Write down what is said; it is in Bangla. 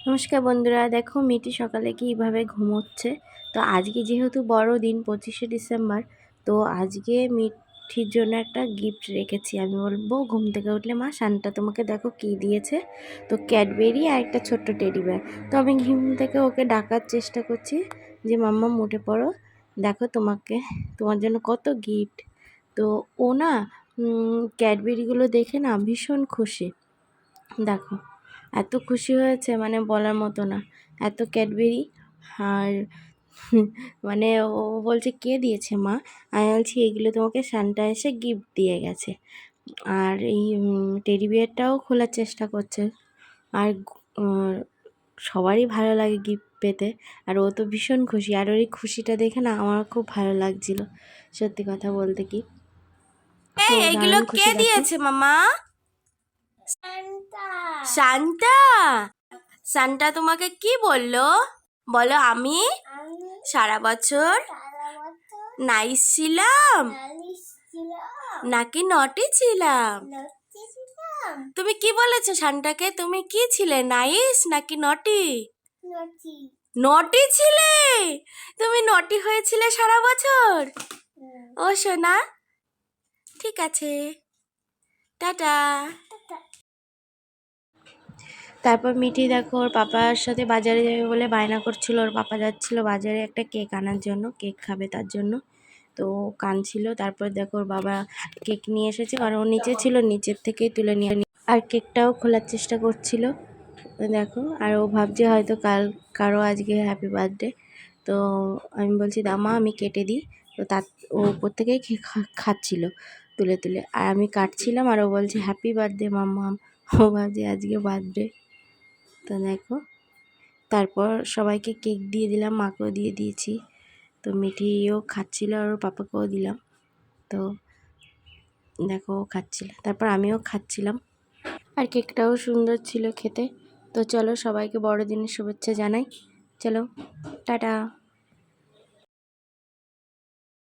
নমস্কার বন্ধুরা, দেখো মিটি সকালে কীভাবে ঘুমোচ্ছে। তো আজকে যেহেতু বড়দিন 25শে ডিসেম্বর, তো আজকে মিঠির জন্য একটা গিফট রেখেছি। আমি বলবো ঘুম থেকে উঠলে মা সান্টা তোমাকে দেখো কী দিয়েছে। তো ক্যাডবেরি আর একটা ছোট্ট টেডি বিয়ার। তো আমি ঘুম থেকে ওকে ডাকার চেষ্টা করছি যে মাম্মা উঠে পড়ো, দেখো তোমার জন্য কত গিফট। তো ও না ক্যাডবেরিগুলো দেখে না ভীষণ খুশি। দেখো এত খুশি হয়েছে মানে বলার মতো না, এত ক্যাডবেরি। আর মানে ও বলছে কে দিয়েছে মা? আমি বলছি এগুলো তোমাকে সান্টা এসে গিফট দিয়ে গেছে। আর এই টেডি বিয়ারটাও খোলার চেষ্টা করছে। আর সবারই ভালো লাগে গিফট পেতে, আর ও তো ভীষণ খুশি। আর ওর এই খুশিটা দেখে না আমার খুব ভালো লাগছিল, সত্যি কথা বলতে কি। তো এইগুলো দারুণ কে খুশি দেখো। দিয়েছে মামা? সান্টা। সান্টা তোমাকে কি বললো? বলো আমি সারা বছর নাইস ছিলাম নাকি নটি ছিলাম? তুমি কি বলেছো সান্টাকে? তুমি কি ছিলে, নাইস নাকি নটি? নটি ছিলে। তুমি নটি হয়েছিলে সারা বছর? ও সোনা, ঠিক আছে, টাটা। তারপর মিঠি দেখো ওর পাপার সাথে বাজারে যাবে বলে বায়না করছিল। ওর পাপা যাচ্ছিল বাজারে একটা কেক আনার জন্য, কেক খাবে তার জন্য। তো কাঁদছিল। তারপর দেখো ওর বাবা কেক নিয়ে এসেছে, কারণ ও নিচে ছিল, নিচের থেকেই তুলে নিয়ে আর কেকটাও খোলার চেষ্টা করছিল। দেখো, আর ও ভাবছে হয়তো কারো আজকে হ্যাপি বার্থডে। তো আমি বলছি দামা আমি কেটে দিই। তো তার ও উপর থেকেই খাচ্ছিল তুলে তুলে, আর আমি কাটছিলাম। আর ও বলছে হ্যাপি বার্থডে মাম্মা। ও ভাবছে আজকে বার্থডে। তো দেখো, তারপর সবাইকে কেক দিয়ে দিলাম, মাকেও দিয়ে দিয়েছি। তো মিঠিও খাচ্ছিল আর ওর পাপাকেও দিলাম। তো দেখো ও খাচ্ছিল, তারপর আমিও খাচ্ছিলাম। আর কেকটাও সুন্দর ছিল খেতে। তো চলো সবাইকে বড়দিনের শুভেচ্ছা জানাই। চলো টাটা।